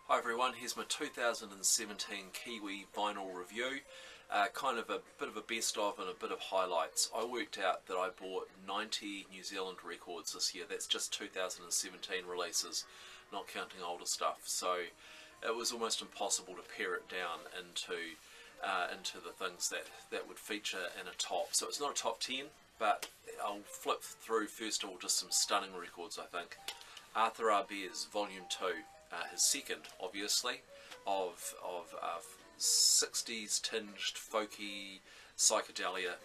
Hi everyone, here's my 2017 Kiwi vinyl review. Kind of a bit of a best of and a bit of highlights. I worked out that I bought 90 New Zealand records this year. That's just 2017 releases, not counting older stuff. So it was almost impossible to pare it down into the things that would feature in a top. So it's not a top 10, but I'll flip through first of all just some stunning records, I think. Arthur R. Beers, Volume 2. His second, obviously, of 60s tinged folky psychedelia.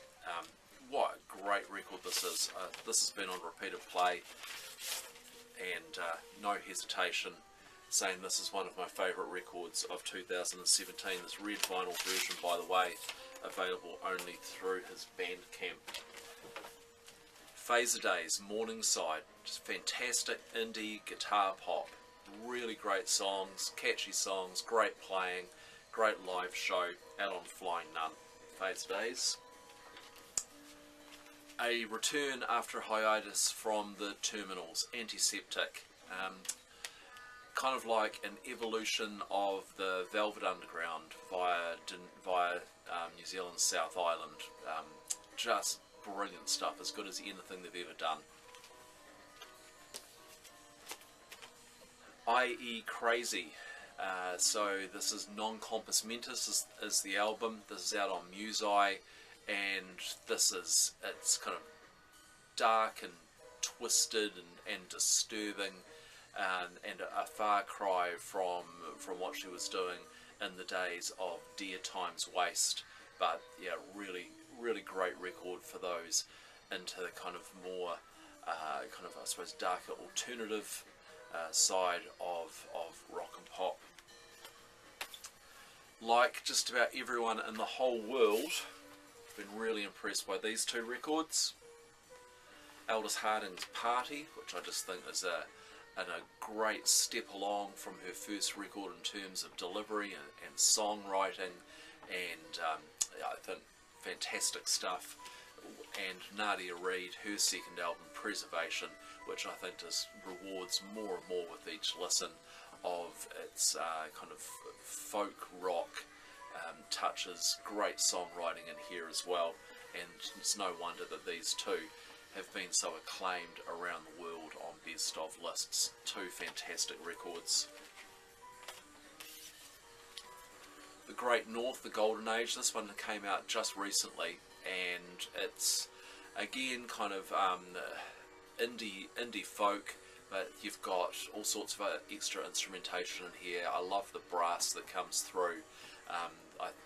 What a great record this is. This has been on repeated play, and no hesitation saying this is one of my favourite records of 2017. This red vinyl version, by the way, available only through his Bandcamp. Phaser Days, Morningside, just fantastic indie guitar pop. Really great songs, catchy songs, great playing, great live show, out on Flying Nun. Phaser Days. A return after a hiatus from the Terminals, Antiseptic. Kind of like an evolution of the Velvet Underground via New Zealand's South Island. Just brilliant stuff, as good as anything they've ever done. I.E. Crazy. So this is Non Compos Mentis is the album. This is out on Musi, and it's kind of dark and twisted and disturbing, and a far cry from what she was doing in the days of Dear Times Waste. But yeah, really great record for those into the kind of more I suppose darker alternative side of rock and pop. Like just about everyone in the whole world, I've been really impressed by these two records. Aldous Harding's Party, which I just think is a great step along from her first record in terms of delivery and songwriting, and I think fantastic stuff. And Nadia Reid, her second album, Preservation, which I think just rewards more and more with each listen of its kind of folk rock touches. Great songwriting in here as well, and it's no wonder that these two have been so acclaimed around the world on best of lists. Two fantastic records. The Great North, The Golden Age, this one came out just recently, and it's again kind of indie folk, but you've got all sorts of extra instrumentation in here. I love the brass that comes through.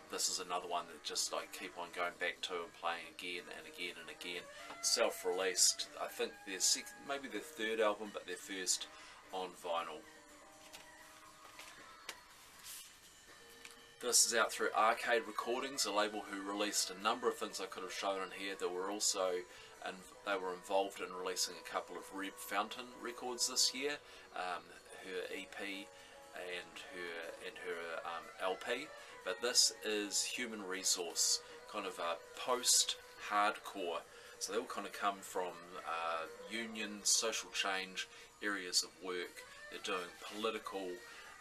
This is another one that just I keep on going back to and playing again and again and again. Self-released, I think maybe their third album, but their first on vinyl. This is out through WaihekeRecords, a label who released a number of things I could have shown in here. They were also they were involved in releasing a couple of Reb Fountain records this year, her EP and her LP. But this is Human Resource, kind of a post-hardcore. So they all kind of come from union, social change areas of work. They're doing political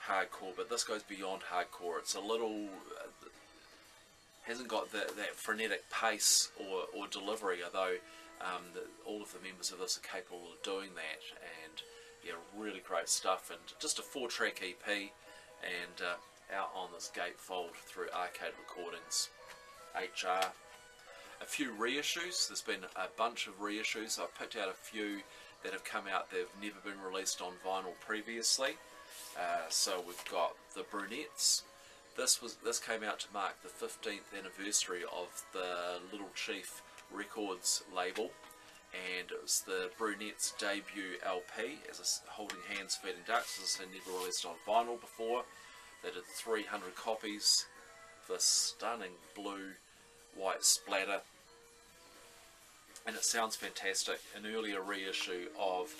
hardcore, but this goes beyond hardcore. It's a little hasn't got that frenetic pace or delivery, although all of the members of this are capable of doing that. And yeah, really great stuff, and just a 4-track EP, and out on this gatefold through WaihekeRecords. HR. A few reissues. There's been a bunch of reissues. I've picked out a few that have come out that have never been released on vinyl previously. So we've got the Brunettes. This came out to mark the 15th anniversary of the Little Chief Records label, and it was the Brunettes' debut LP as a Holding Hands Feeding Ducks. This had never released on vinyl before. They did 300 copies of this stunning blue-white splatter, and it sounds fantastic. An earlier reissue of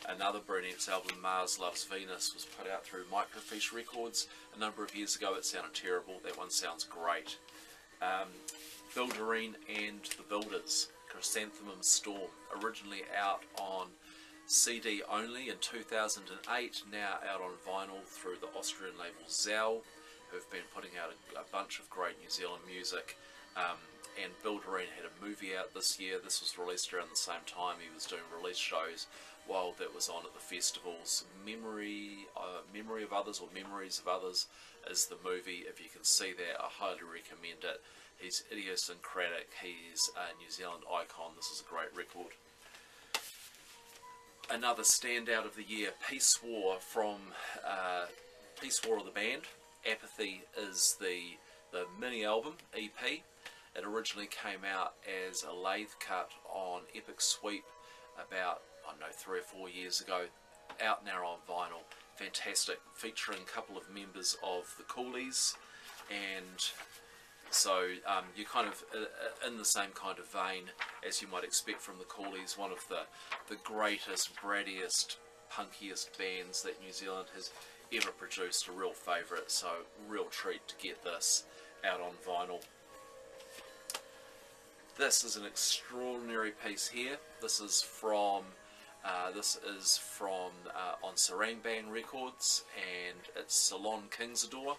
another Brunettes album, Mars Loves Venus, was put out through Microfiche Records a number of years ago. It sounded terrible. That one sounds great. Builderine and the Builders, Chrysanthemum Storm, originally out on CD only in 2008, now out on vinyl through the Austrian label Zell, who've been putting out a bunch of great New Zealand music. And Bill Doreen had a movie out this year. This was released around the same time. He was doing release shows while that was on at the festivals. Memory of Others, or Memories of Others, is the movie. If you can see that, I highly recommend it. He's idiosyncratic. He's a New Zealand icon. This is a great record. Another standout of the year, Peace War from Peace War of the band. Apathy is the mini album, EP. It originally came out as a lathe cut on Epic Sweep about, I don't know, 3 or 4 years ago. Out now on vinyl. Fantastic, featuring a couple of members of the Coolies, and so you're kind of in the same kind of vein as you might expect from the Coolies, one of the greatest, brattiest, punkiest bands that New Zealand has ever produced, a real favourite, so real treat to get this out on vinyl. This is an extraordinary piece here. This is from on Sarangbang Records, and it's Salon Kingsador.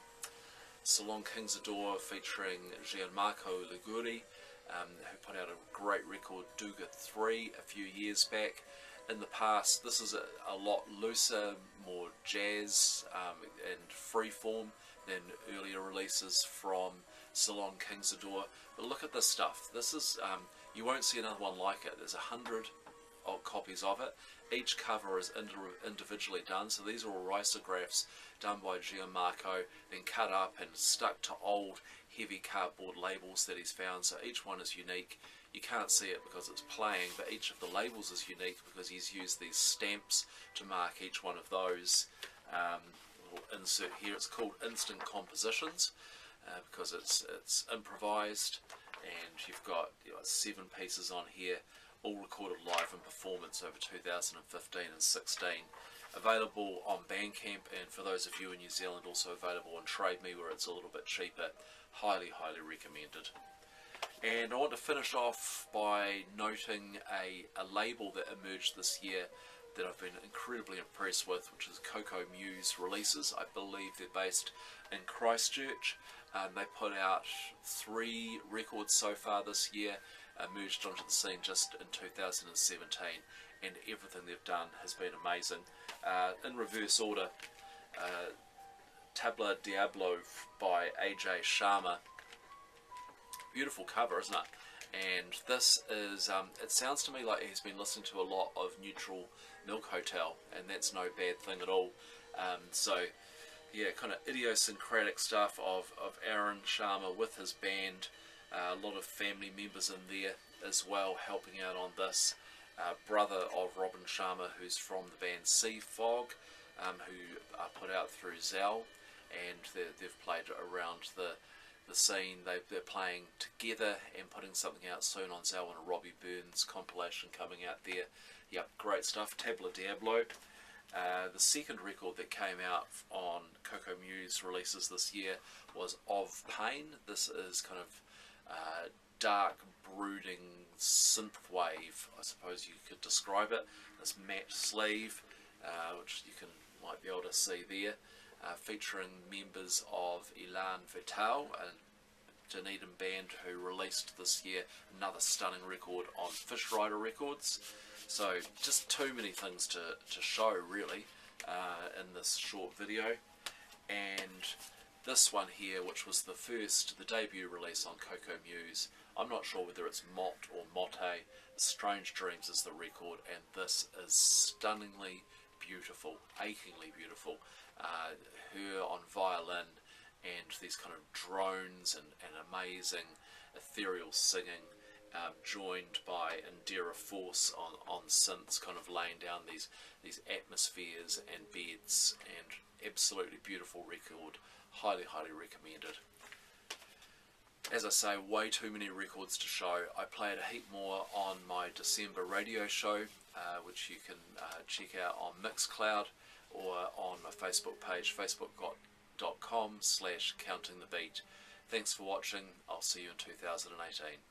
Salon Kingsador featuring Gianmarco Liguri, who put out a great record, Duga 3, a few years back. In the past, this is a lot looser, more jazz and freeform than earlier releases from Salon Kingsador. But look at this stuff. This is you won't see another one like it. There's 100 copies of it. Each cover is individually done, so these are all risographs done by Gianmarco, then cut up and stuck to old heavy cardboard labels that he's found, so each one is unique. You can't see it because it's playing, but each of the labels is unique because he's used these stamps to mark each one of those. We'll insert here, it's called Instant Compositions because it's improvised, and you've got 7 pieces on here, all recorded live in performance over 2015 and 16. Available on Bandcamp, and for those of you in New Zealand, also available on Trade Me, where it's a little bit cheaper. Highly, highly recommended. And I want to finish off by noting a label that emerged this year that I've been incredibly impressed with, which is Coco Muse Releases. I believe they're based in Christchurch. They put out 3 records so far this year, emerged onto the scene just in 2017, and everything they've done has been amazing. In reverse order, Tabla Diablo by AJ Sharma. Beautiful cover, isn't it? And this is, it sounds to me like he's been listening to a lot of Neutral Milk Hotel, and that's no bad thing at all. So, yeah, kind of idiosyncratic stuff of Aaron Sharma with his band. A lot of family members in there as well helping out on this. Brother of Robin Sharma, who's from the band Sea Fog, who are put out through Zell, and they've played around the scene. They're playing together and putting something out soon on Zell, and a Robbie Burns compilation coming out there. Yep, great stuff. Tabla Diablo. The second record that came out on Coco Muse Releases this year was Of Pain. This is kind of dark, brooding synthwave, I suppose you could describe it. This matte sleeve, which you might be able to see there, featuring members of Elan Vital, a Dunedin band who released this year another stunning record on Fish Rider Records. So just too many things to show really in this short video. And this one here, which was the debut release on Coco Muse, I'm not sure whether it's Mott or Motte. Strange Dreams is the record, and this is stunningly beautiful, achingly beautiful. Her on violin, and these kind of drones and amazing ethereal singing, joined by Indira Force on synths, kind of laying down these atmospheres and beds, and absolutely beautiful record. Highly, highly recommended. As I say, way too many records to show. I played a heap more on my December radio show, which you can check out on Mixcloud or on my Facebook page, facebook.com/countingthebeat. Thanks for watching. I'll see you in 2018.